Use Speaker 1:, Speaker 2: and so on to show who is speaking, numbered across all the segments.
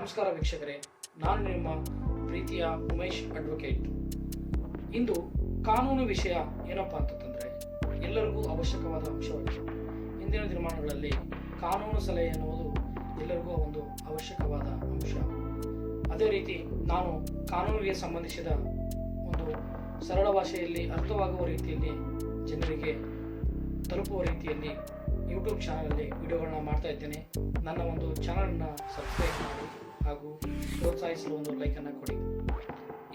Speaker 1: ನಮಸ್ಕಾರ ವೀಕ್ಷಕರೇ, ನಾನು ನಿಮ್ಮ ಪ್ರೀತಿಯ ಉಮೇಶ್ ಅಡ್ವೊಕೇಟ್. ಇಂದು ಕಾನೂನು ವಿಷಯ ಏನಪ್ಪಾ ಅಂತಂದರೆ ಎಲ್ಲರಿಗೂ ಅವಶ್ಯಕವಾದ ಅಂಶವಾಗಿದೆ. ಇಂದಿನ ದಿನಮಾನಗಳಲ್ಲಿ ಕಾನೂನು ಸಲಹೆ ಎನ್ನುವುದು ಎಲ್ಲರಿಗೂ ಒಂದು ಅವಶ್ಯಕವಾದ ಅಂಶ. ಅದೇ ರೀತಿ ನಾನು ಕಾನೂನಿಗೆ ಸಂಬಂಧಿಸಿದ ಒಂದು ಸರಳ ಭಾಷೆಯಲ್ಲಿ ಅರ್ಥವಾಗುವ ರೀತಿಯಲ್ಲಿ ಜನರಿಗೆ ತಲುಪುವ ರೀತಿಯಲ್ಲಿ ಯೂಟ್ಯೂಬ್ ಚಾನಲಲ್ಲಿ ವಿಡಿಯೋಗಳನ್ನ ಮಾಡ್ತಾ ಇದ್ದೇನೆ. ನನ್ನ ಒಂದು ಚಾನಲನ್ನು ಸಬ್ಸ್ಕ್ರೈಬ್ ಮಾಡಿ ಹಾಗೂ ಪ್ರೋತ್ಸಾಹಿಸಲು ಒಂದು ಲೈಕನ್ನು ಕೊಡಿ.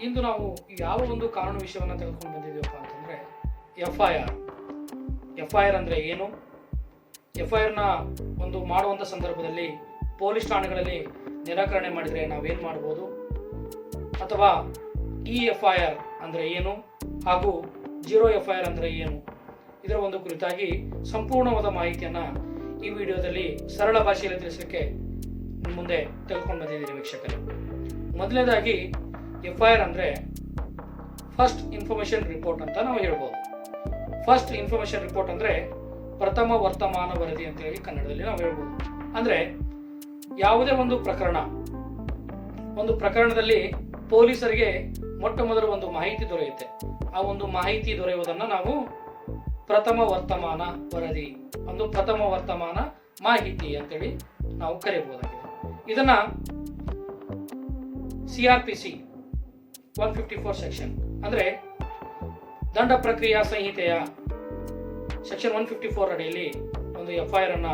Speaker 1: ಇಂದು ನಾವು ಯಾವ ಒಂದು ಕಾನೂನು ವಿಷಯವನ್ನು ತೆಗೆದುಕೊಂಡು ಬಂದಿದ್ದೀವಪ್ಪ ಅಂತಂದರೆ ಎಫ್ ಐ ಆರ್ ಅಂದರೆ ಏನು, ಎಫ್.ಐ.ಆರ್ನ ಒಂದು ಮಾಡುವಂಥ ಸಂದರ್ಭದಲ್ಲಿ ಪೊಲೀಸ್ ಠಾಣೆಗಳಲ್ಲಿ ನಿರಾಕರಣೆ ಮಾಡಿದರೆ ನಾವೇನು ಮಾಡ್ಬೋದು, ಅಥವಾ ಎಫ್.ಐ.ಆರ್ ಅಂದರೆ ಏನು ಹಾಗೂ ಜೀರೋ ಎಫ್.ಐ.ಆರ್ ಅಂದರೆ ಏನು, ಇದರ ಒಂದು ಕುರಿತಾಗಿ ಸಂಪೂರ್ಣವಾದ ಮಾಹಿತಿಯನ್ನು ಈ ವಿಡಿಯೋದಲ್ಲಿ ಸರಳ ಭಾಷೆಯಲ್ಲಿ ತಿಳಿಸಲಿಕ್ಕೆ ಮುಂದೆ ತೆಗೆದುಕೊಂಡು ಬಂದಿದ್ದೀನಿ ವೀಕ್ಷಕರೇ. ಮೊದಲನೇದಾಗಿ ಎಫ್.ಐ.ಆರ್ ಅಂದರೆ ಫಸ್ಟ್ ಇನ್ಫಾರ್ಮೇಷನ್ ರಿಪೋರ್ಟ್ ಅಂತ ನಾವು ಹೇಳ್ಬೋದು. ಫಸ್ಟ್ ಇನ್ಫಾರ್ಮೇಷನ್ ರಿಪೋರ್ಟ್ ಅಂದರೆ ಪ್ರಥಮ ವರ್ತಮಾನ ವರದಿ ಅಂತ ಹೇಳಿ ಕನ್ನಡದಲ್ಲಿ ನಾವು ಹೇಳ್ಬೋದು. ಅಂದರೆ ಯಾವುದೇ ಒಂದು ಪ್ರಕರಣದಲ್ಲಿ ಪೊಲೀಸರಿಗೆ ಮೊಟ್ಟ ಮೊದಲು ಒಂದು ಮಾಹಿತಿ ದೊರೆಯುತ್ತೆ. ಆ ಒಂದು ಮಾಹಿತಿ ದೊರೆಯುವುದನ್ನು ನಾವು ಪ್ರಥಮ ವರ್ತಮಾನ ವರದಿ, ಒಂದು ಪ್ರಥಮ ವರ್ತಮಾನ ಮಾಹಿತಿ ಅಂತೇಳಿ ನಾವು ಕರೆಯಬಹುದಾಗಿದೆ. ಇದನ್ನ CRPC 154 ಸೆಕ್ಷನ್ ಅಂದ್ರೆ ದಂಡ ಪ್ರಕ್ರಿಯಾ ಸಂಹಿತೆಯ ಸೆಕ್ಷನ್ 154 ಅಡಿಯಲ್ಲಿ ಒಂದು ಎಫ್.ಐ.ಆರ್ ಅನ್ನ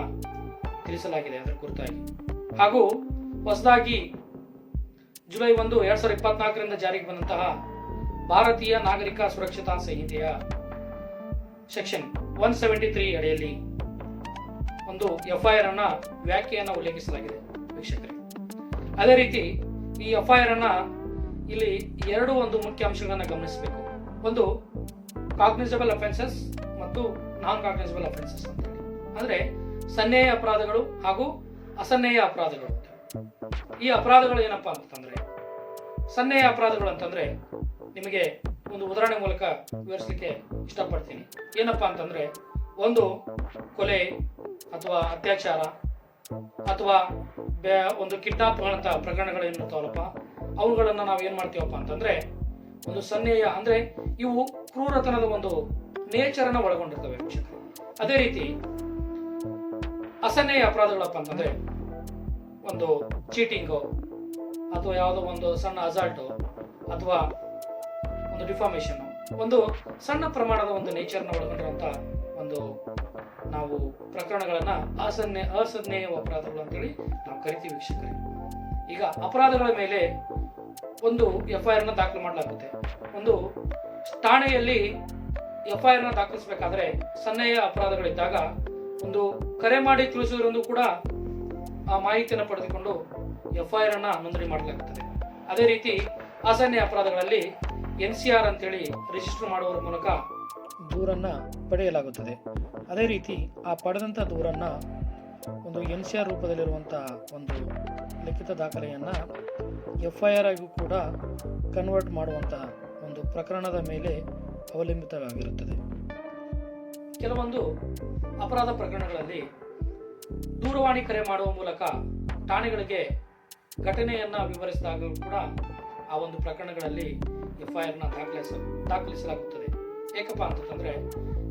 Speaker 1: ತಿಳಿಸಲಾಗಿದೆ ಅದರ ಕುರಿತಾಗಿ. ಹಾಗೂ ಹೊಸದಾಗಿ ಜುಲೈ 1, 2024 ಜಾರಿಗೆ ಬಂದಂತಹ ಭಾರತೀಯ ನಾಗರಿಕ ಸುರಕ್ಷತಾ ಸಂಹಿತೆಯ ಸೆಕ್ಷನ್ 173 ಅಡಿಯಲ್ಲಿ ಒಂದು ಎಫ್.ಐ.ಆರ್ ಅನ್ನ ವ್ಯಾಖ್ಯೆಯನ್ನು ಉಲ್ಲೇಖಿಸಲಾಗಿದೆ ವೀಕ್ಷಕರೇ. ಅದೇ ರೀತಿ ಈ ಎಫ್.ಐ.ಆರ್ ಅನ್ನ ಇಲ್ಲಿ ಎರಡು ಒಂದು ಮುಖ್ಯ ಅಂಶಗಳನ್ನು ಗಮನಿಸಬೇಕು. ಒಂದು ಕಾಗ್ನಿಸಬಲ್ ಅಫೆನ್ಸಸ್ ಮತ್ತು ನಾನ್ ಕಾಗ್ನಿಸಬಲ್ ಅಫೆನ್ಸಸ್ ಅಂತ ಹೇಳಿ, ಅಂದ್ರೆ ಸನ್ನೇಯ ಅಪರಾಧಗಳು ಹಾಗೂ ಅಸನ್ನೇಯ ಅಪರಾಧಗಳು. ಈ ಅಪರಾಧಗಳು ಏನಪ್ಪಾ ಅಂತಂದ್ರೆ, ಸನ್ನೇಯ ಅಪರಾಧಗಳು ಅಂತಂದ್ರೆ ನಿಮಗೆ ಒಂದು ಉದಾಹರಣೆ ಮೂಲಕ ವಿವರಿಸಲಿಕ್ಕೆ ಇಷ್ಟಪಡ್ತೀನಿ. ಏನಪ್ಪಾ ಅಂತಂದ್ರೆ, ಒಂದು ಕೊಲೆ ಅಥವಾ ಅತ್ಯಾಚಾರ ಅಥವಾ ಒಂದು ಕಿಡ್ನಾಪ್ಗಳಂತ ಪ್ರಕರಣಗಳು ಏನಿರ್ತಾವಲ್ಲಪ್ಪ, ಅವುಗಳನ್ನ ನಾವು ಏನ್ ಮಾಡ್ತೀವಪ್ಪ ಅಂತಂದ್ರೆ ಒಂದು ಸನ್ನೇಯ ಅಂದ್ರೆ ಇವು ಕ್ರೂರತನದ ಒಂದು ನೇಚರ್ ಅನ್ನ ಒಳಗೊಂಡಿರ್ತವೆ ವೀಕ್ಷಕರು. ಅದೇ ರೀತಿ ಅಸನ್ನೇಯ ಅಪರಾಧಗಳಪ್ಪ ಅಂತಂದ್ರೆ ಒಂದು ಚೀಟಿಂಗು ಅಥವಾ ಯಾವುದೋ ಒಂದು ಸಣ್ಣ ಅಸಾಲ್ಟು ಅಥವಾ ಒಂದು ಡಿಫಾಮೇಷನ್, ಒಂದು ಸಣ್ಣ ಪ್ರಮಾಣದ ಒಂದು ನೇಚರ್ನ ಒಳಗೊಂಡಿರುವಂತ ಒಂದು ನಾವು ಪ್ರಕರಣಗಳನ್ನ ಅಸನ್ನೇಯ ಅಪರಾಧಗಳು ಅಂತೇಳಿ ನಾವು ಕರಿತೀವಿ ವೀಕ್ಷಕರೇ. ಈಗ ಅಪರಾಧಗಳ ಮೇಲೆ ಒಂದು ಎಫ್.ಐ.ಆರ್ ನ ದಾಖಲು ಮಾಡಲಾಗುತ್ತೆ. ಒಂದು ಠಾಣೆಯಲ್ಲಿ ಎಫ್.ಐ.ಆರ್ ನ ದಾಖಲಿಸಬೇಕಾದ್ರೆ ಸನ್ನೇಯ ಅಪರಾಧಗಳಿದ್ದಾಗ ಒಂದು ಕರೆ ಮಾಡಿ ತಿಳಿಸುವುದರಿಂದ ಕೂಡ ಆ ಮಾಹಿತಿಯನ್ನು ಪಡೆದುಕೊಂಡು ಎಫ್.ಐ.ಆರ್ ಅನ್ನ ನೋಂದಣಿ ಮಾಡಲಾಗುತ್ತದೆ. ಅದೇ ರೀತಿ ಅಸನ್ನೇಯ ಅಪರಾಧಗಳಲ್ಲಿ NCR ಅಂತೇಳಿ ರಿಜಿಸ್ಟರ್ ಮಾಡುವುದರ ಮೂಲಕ ದೂರನ್ನ ಪಡೆಯಲಾಗುತ್ತದೆ. ಅದೇ ರೀತಿ ಆ ಪಡೆದಂಥ ದೂರನ್ನ ಒಂದು NCR ರೂಪದಲ್ಲಿರುವಂತಹ ಒಂದು ಲಿಖಿತ ದಾಖಲೆಯನ್ನ ಎಫ್.ಐ.ಆರ್ ಆಗಿ ಕೂಡ ಕನ್ವರ್ಟ್ ಮಾಡುವಂತಹ ಒಂದು ಪ್ರಕರಣದ ಮೇಲೆ ಅವಲಂಬಿತವಾಗಿರುತ್ತದೆ. ಕೆಲವೊಂದು ಅಪರಾಧ ಪ್ರಕರಣಗಳಲ್ಲಿ ದೂರವಾಣಿ ಕರೆ ಮಾಡುವ ಮೂಲಕ ಠಾಣೆಗಳಿಗೆ ಘಟನೆಯನ್ನ ವಿವರಿಸಿದಾಗ ಕೂಡ ಆ ಒಂದು ಪ್ರಕರಣಗಳಲ್ಲಿ ಎಫ್.ಐ.ಆರ್ ನ ದಾಖಲಿಸಲಾಗುತ್ತದೆ. ಏಕಪ್ಪ ಅಂತಂದ್ರೆ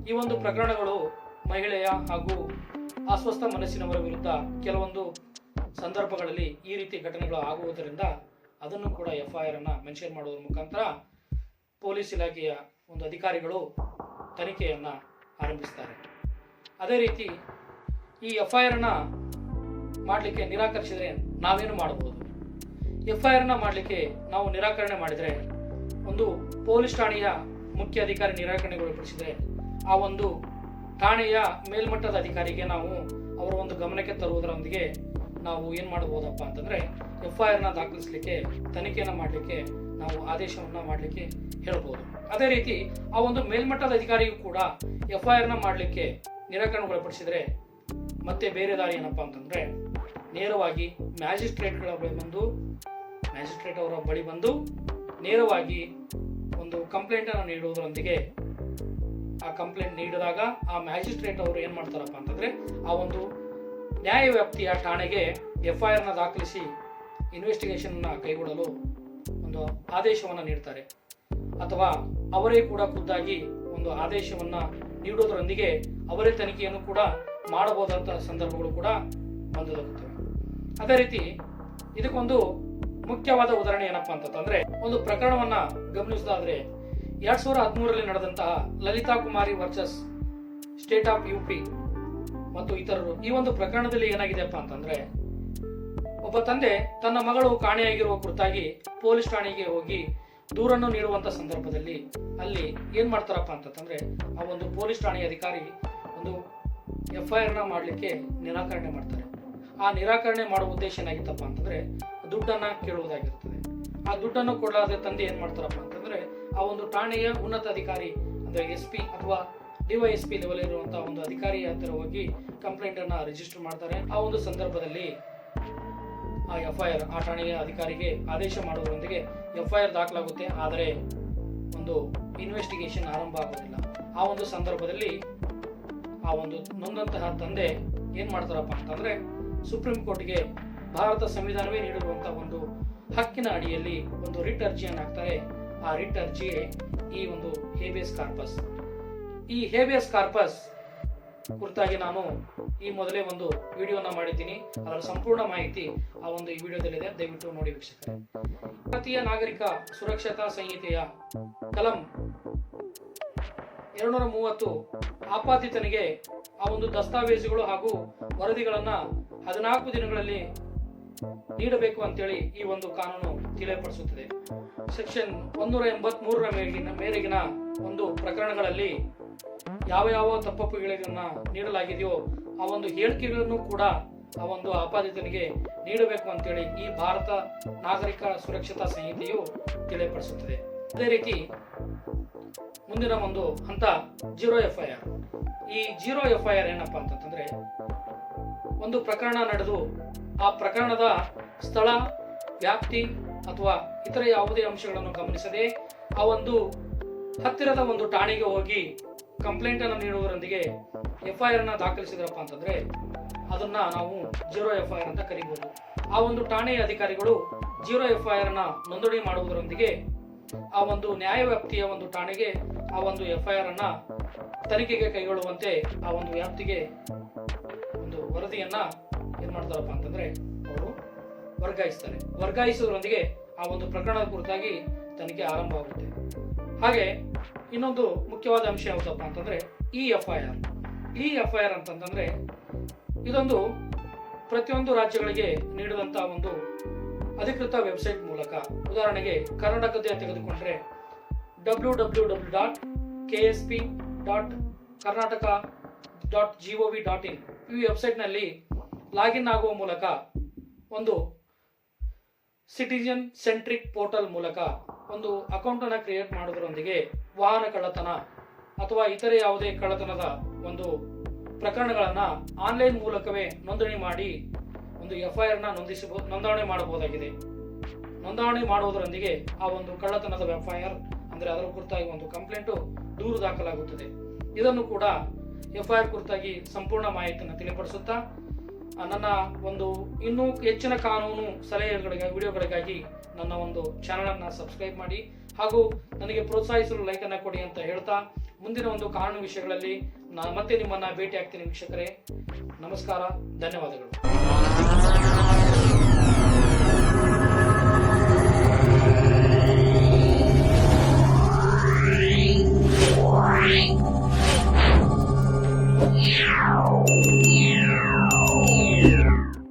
Speaker 1: ಈ ಒಂದು ಪ್ರಕರಣಗಳು ಮಹಿಳೆಯ ಹಾಗೂ ಅಸ್ವಸ್ಥ ಮನಸ್ಸಿನವರ ವಿರುದ್ಧ ಕೆಲವೊಂದು ಸಂದರ್ಭಗಳಲ್ಲಿ ಈ ರೀತಿ ಘಟನೆಗಳು ಆಗುವುದರಿಂದ ಅದನ್ನು ಕೂಡ ಎಫ್.ಐ.ಆರ್ ಅನ್ನ ಮೆನ್ಷನ್ ಮಾಡುವುದರ ಮುಖಾಂತರ ಪೊಲೀಸ್ ಇಲಾಖೆಯ ಒಂದು ಅಧಿಕಾರಿಗಳು ತನಿಖೆಯನ್ನ ಆರಂಭಿಸ್ತಾರೆ. ಅದೇ ರೀತಿ ಈ ಎಫ್.ಐ.ಆರ್ ಅನ್ನ ಮಾಡಲಿಕ್ಕೆ ನಿರಾಕರಿಸಿದರೆ ನಾವೇನು ಮಾಡಬಹುದು? ಎಫ್.ಐ.ಆರ್ ಅನ್ನ ಮಾಡಲಿಕ್ಕೆ ನಾವು ನಿರಾಕರಣೆ ಮಾಡಿದರೆ, ಒಂದು ಪೊಲೀಸ್ ಠಾಣೆಯ ಮುಖ್ಯ ಅಧಿಕಾರಿ ನಿರಾಕರಣೆಗೊಳಪಡಿಸಿದರೆ ಆ ಒಂದು ಠಾಣೆಯ ಮೇಲ್ಮಟ್ಟದ ಅಧಿಕಾರಿಗೆ ನಾವು ಅವರ ಒಂದು ಗಮನಕ್ಕೆ ತರುವುದರೊಂದಿಗೆ ನಾವು ಏನ್ ಮಾಡಬಹುದಪ್ಪ ಅಂತಂದ್ರೆ ಎಫ್.ಐ.ಆರ್ ನ ದಾಖಲಿಸಲಿಕ್ಕೆ, ತನಿಖೆಯನ್ನು ಮಾಡಲಿಕ್ಕೆ ನಾವು ಆದೇಶವನ್ನ ಮಾಡಲಿಕ್ಕೆ ಹೇಳ್ಬೋದು. ಅದೇ ರೀತಿ ಆ ಒಂದು ಮೇಲ್ಮಟ್ಟದ ಅಧಿಕಾರಿಯು ಕೂಡ ಎಫ್.ಐ.ಆರ್ ನ ಮಾಡಲಿಕ್ಕೆ ನಿರಾಕರಣೆಗೊಳಪಡಿಸಿದರೆ ಮತ್ತೆ ಬೇರೆ ದಾರಿ ಏನಪ್ಪಾ ಅಂತಂದ್ರೆ ನೇರವಾಗಿ ಮ್ಯಾಜಿಸ್ಟ್ರೇಟ್ ಅವರ ಬಳಿ ಬಂದು ನೇರವಾಗಿ ಒಂದು ಕಂಪ್ಲೇಂಟ್ ಅನ್ನು ನೀಡುವುದರೊಂದಿಗೆ ಆ ಕಂಪ್ಲೇಂಟ್ ನೀಡಿದಾಗ ಆ ಮ್ಯಾಜಿಸ್ಟ್ರೇಟ್ ಅವರು ಏನ್ ಮಾಡ್ತಾರಪ್ಪ ಅಂತಂದ್ರೆ ಆ ಒಂದು ನ್ಯಾಯ ವ್ಯಾಪ್ತಿಯ ಠಾಣೆಗೆ ಎಫ್.ಐ.ಆರ್ ನ ದಾಖಲಿಸಿ ಇನ್ವೆಸ್ಟಿಗೇಷನ್ ಕೈಗೊಳ್ಳಲು ಒಂದು ಆದೇಶವನ್ನು ನೀಡ್ತಾರೆ, ಅಥವಾ ಅವರೇ ಕೂಡ ಖುದ್ದಾಗಿ ಒಂದು ಆದೇಶವನ್ನ ನೀಡುವುದರೊಂದಿಗೆ ಅವರೇ ತನಿಖೆಯನ್ನು ಕೂಡ ಮಾಡಬಹುದಂತ ಸಂದರ್ಭಗಳು ಕೂಡ ಬಂದೊದಗುತ್ತವೆ. ಅದೇ ರೀತಿ ಇದಕ್ಕೊಂದು ಮುಖ್ಯವಾದ ಉದಾಹರಣೆ ಏನಪ್ಪಾ ಅಂತಂದ್ರೆ, ಒಂದು ಪ್ರಕರಣವನ್ನ ಗಮನಿಸೋದಾದ್ರೆ 2013ರಲ್ಲಿ ನಡೆದಂತಹ ಲಲಿತಾ ಕುಮಾರಿ ವರ್ಸಸ್ ಸ್ಟೇಟ್ ಆಫ್ ಯುಪಿ ಮತ್ತು ಇತರರು, ಈ ಒಂದು ಪ್ರಕರಣದಲ್ಲಿ ಏನಾಗಿದೆಯಪ್ಪ ಅಂತಂದ್ರೆ, ಒಬ್ಬ ತಂದೆ ತನ್ನ ಮಗಳು ಕಾಣೆಯಾಗಿರುವ ಕುರಿತಾಗಿ ಪೊಲೀಸ್ ಠಾಣೆಗೆ ಹೋಗಿ ದೂರನ್ನು ನೀಡುವಂತ ಸಂದರ್ಭದಲ್ಲಿ ಅಲ್ಲಿ ಏನ್ ಮಾಡ್ತಾರಪ್ಪ ಅಂತಂದ್ರೆ, ಆ ಒಂದು ಪೊಲೀಸ್ ಠಾಣೆಯ ಅಧಿಕಾರಿ ಒಂದು FIR ಮಾಡಲಿಕ್ಕೆ ನಿರಾಕರಣೆ ಮಾಡ್ತಾರೆ. ಆ ನಿರಾಕರಣೆ ಮಾಡುವ ಉದ್ದೇಶ ಏನಾಗಿತ್ತಪ್ಪ ಅಂತಂದ್ರೆ, ದುಡ್ಡನ್ನ ಕೇಳುವುದಾಗಿರುತ್ತದೆ. ಆ ದುಡ್ಡನ್ನು ಕೊಡಲಾದ ತಂದೆ ಏನ್ ಮಾಡ್ತಾರಪ್ಪ ಅಂತಂದ್ರೆ, ಆ ಒಂದು ಠಾಣೆಯ ಉನ್ನತ ಅಧಿಕಾರಿ ಅಂದ್ರೆ SP ಅಥವಾ DYSP ಲೆವೆಲ್ ಇರುವಂತಹ ಒಂದು ಅಧಿಕಾರಿ ಹತ್ತಿರ ಹೋಗಿ ಕಂಪ್ಲೇಂಟ್ ಅನ್ನ ರಿಜಿಸ್ಟರ್ ಮಾಡ್ತಾರೆ. ಆ ಒಂದು ಸಂದರ್ಭದಲ್ಲಿ ಆ FIR ಆ ಠಾಣೆಯ ಅಧಿಕಾರಿಗೆ ಆದೇಶ ಮಾಡುವುದರೊಂದಿಗೆ FIR ದಾಖಲಾಗುತ್ತೆ. ಆದರೆ ಒಂದು ಇನ್ವೆಸ್ಟಿಗೇಷನ್ ಆರಂಭ ಆಗೋದಿಲ್ಲ. ಆ ಒಂದು ಸಂದರ್ಭದಲ್ಲಿ ಆ ಒಂದು ನೊಂದಂತಹ ತಂದೆ ಏನ್ ಮಾಡ್ತಾರಪ್ಪ ಅಂತಂದ್ರೆ, ಸುಪ್ರೀಂ ಕೋರ್ಟ್ಗೆ ಭಾರತ ಸಂವಿಧಾನವೇ ನೀಡಿರುವಂತಹ ಒಂದು ಹಕ್ಕಿನ ಅಡಿಯಲ್ಲಿ ಒಂದು ರಿಟ್ ಅರ್ಜಿಯನ್ನು ಹಾಕ್ತಾರೆ. ಆ ರಿಟ್ ಅರ್ಜಿಯೇ ಈ ಒಂದು ಹೇಬಿಯಸ್ ಕಾರ್ಪಸ್. ಈ ಹೇಬಿಯಸ್ ಕಾರ್ಪಸ್ ಕುರಿತಾಗಿ ನಾನು ಈ ಮೊದಲೇ ಒಂದು ವಿಡಿಯೋನ ಮಾಡಿದ್ದೀನಿ. ಅದರ ಸಂಪೂರ್ಣ ಮಾಹಿತಿ ಆ ಒಂದು ಈ ವಿಡಿಯೋದಲ್ಲಿದೆ, ದಯವಿಟ್ಟು ನೋಡಿ ವೀಕ್ಷಕರೇ. ಭಾರತೀಯ ನಾಗರಿಕ ಸುರಕ್ಷತಾ ಸಂಹಿತೆಯ ಕಲಂ 230 ಆಪಾದಿತನಿಗೆ ಆ ಒಂದು ದಸ್ತಾವೇಜುಗಳು ಹಾಗೂ ವರದಿಗಳನ್ನ 14 ದಿನಗಳಲ್ಲಿ ನೀಡಬೇಕು ಅಂತೇಳಿ ಈ ಒಂದು ಕಾನೂನು ತಿಳಿಯಪಡಿಸುತ್ತದೆ. ಸೆಕ್ಷನ್ 183ರ ಮೇರೆಗಿನ ಒಂದು ಪ್ರಕರಣಗಳಲ್ಲಿ ಯಾವ ಯಾವ ತಪ್ಪುಗಳನ್ನ ನೀಡಲಾಗಿದೆಯೋ ಆ ಒಂದು ಹೇಳಿಕೆಗಳನ್ನು ಕೂಡ ಆ ಒಂದು ಆಪಾದಿತನಿಗೆ ನೀಡಬೇಕು ಅಂತೇಳಿ ಈ ಭಾರತ ನಾಗರಿಕ ಸುರಕ್ಷತಾ ಸಂಹಿತೆಯು ತಿಳಿಯಪಡಿಸುತ್ತದೆ. ಅದೇ ರೀತಿ ಮುಂದಿನ ಒಂದು ಹಂತ ಜೀರೋ FIR. ಈ ಜೀರೋ FIR ಏನಪ್ಪಾ ಅಂತಂದ್ರೆ, ಒಂದು ಪ್ರಕರಣ ನಡೆದು ಆ ಪ್ರಕರಣದ ಸ್ಥಳ, ವ್ಯಾಪ್ತಿ ಅಥವಾ ಇತರ ಯಾವುದೇ ಅಂಶಗಳನ್ನು ಗಮನಿಸದೆ ಆ ಒಂದು ಹತ್ತಿರದ ಒಂದು ಠಾಣೆಗೆ ಹೋಗಿ ಕಂಪ್ಲೇಂಟ್ ಅನ್ನು ನೀಡುವುದರೊಂದಿಗೆ FIR ಅನ್ನ ದಾಖಲಿಸಿದ್ರಪ್ಪ ಅಂತಂದ್ರೆ ಅದನ್ನ ನಾವು ಜೀರೋ FIR ಅಂತ ಕರೀಬಹುದು. ಆ ಒಂದು ಠಾಣೆಯ ಅಧಿಕಾರಿಗಳು ಜೀರೋ FIR ಅನ್ನ ನೋಂದಣಿ ಮಾಡುವುದರೊಂದಿಗೆ ಆ ಒಂದು ನ್ಯಾಯ ವ್ಯಾಪ್ತಿಯ ಒಂದು ಠಾಣೆಗೆ ಆ ಒಂದು FIR ಅನ್ನ ತನಿಖೆಗೆ ಕೈಗೊಳ್ಳುವಂತೆ ಆ ಒಂದು ವ್ಯಾಪ್ತಿಗೆ ಒಂದು ವರದಿಯನ್ನ ಏನ್ ಮಾಡ್ತಾರಪ್ಪ ಅಂತಂದ್ರೆ ಅವರು ವರ್ಗಾಯಿಸ್ತಾರೆ. ವರ್ಗಾಯಿಸುವುದರೊಂದಿಗೆ ಆ ಒಂದು ಪ್ರಕರಣದ ಕುರಿತಾಗಿ ತನಿಖೆ ಆರಂಭ ಆಗುತ್ತೆ. ಹಾಗೆ ಇನ್ನೊಂದು ಮುಖ್ಯವಾದ ಅಂಶ ಯಾವುದಪ್ಪ ಅಂತಂದ್ರೆ ಈ FIR ಅಂತಂದ್ರೆ, ಇದೊಂದು ಪ್ರತಿಯೊಂದು ರಾಜ್ಯಗಳಿಗೆ ನೀಡಿದಂತಹ ಒಂದು ಅಧಿಕೃತ ವೆಬ್ಸೈಟ್ ಮೂಲಕ, ಉದಾಹರಣೆಗೆ ಕರ್ನಾಟಕದ ತೆಗೆದುಕೊಂಡ್ರೆ www.ksp.karnataka.gov.in ಈ ವೆಬ್ಸೈಟ್ ನಲ್ಲಿ ಲಾಗಿನ್ ಆಗುವ ಮೂಲಕ ಒಂದು ಸಿಟಿಜನ್ ಸೆಂಟ್ರಿಕ್ ಪೋರ್ಟಲ್ ಮೂಲಕ ಒಂದು ಅಕೌಂಟ್ ಅನ್ನು ಕ್ರಿಯೇಟ್ ಮಾಡೋದರೊಂದಿಗೆ ವಾಹನ ಕಳ್ಳತನ ಅಥವಾ ಇತರೆ ಯಾವುದೇ ಕಳ್ಳತನದ ಒಂದು ಪ್ರಕರಣಗಳನ್ನ ಆನ್ಲೈನ್ ಮೂಲಕವೇ ನೋಂದಣಿ ಮಾಡಿ ಒಂದು FIR ನ ನೋಂದಣಿ ಮಾಡಬಹುದಾಗಿದೆ. ನೋಂದಣಿ ಮಾಡುವುದರೊಂದಿಗೆ ಆ ಒಂದು ಕಳ್ಳತನದ FIR ಅಂದ್ರೆ ಅದರ ಕುರಿತಾಗಿ ಒಂದು ಕಂಪ್ಲೇಂಟು ದೂರು ದಾಖಲಾಗುತ್ತದೆ. ಇದನ್ನು ಕೂಡ FIR ಕುರಿತಾಗಿ ಸಂಪೂರ್ಣ ಮಾಹಿತಿಯನ್ನು ತಿಳಿಪಡಿಸುತ್ತಾ ನನ್ನ ಒಂದು ಇನ್ನೂ ಹೆಚ್ಚಿನ ಕಾನೂನು ಸಲಹೆಗಳಿಗೆ ವಿಡಿಯೋಗಳಿಗಾಗಿ ನನ್ನ ಒಂದು ಚಾನಲ್ ಅನ್ನ ಸಬ್ಸ್ಕ್ರೈಬ್ ಮಾಡಿ ಹಾಗೂ ನನಗೆ ಪ್ರೋತ್ಸಾಹಿಸಲು ಲೈಕ್ ಅನ್ನ ಕೊಡಿ ಅಂತ ಹೇಳ್ತಾ, ಮುಂದಿನ ಒಂದು ಕಾನೂನು ವಿಷಯಗಳಲ್ಲಿ ಮತ್ತೆ ನಿಮ್ಮನ್ನ ಭೇಟಿ ಆಗ್ತೀನಿ ವೀಕ್ಷಕರೇ. ನಮಸ್ಕಾರ, ಧನ್ಯವಾದಗಳು.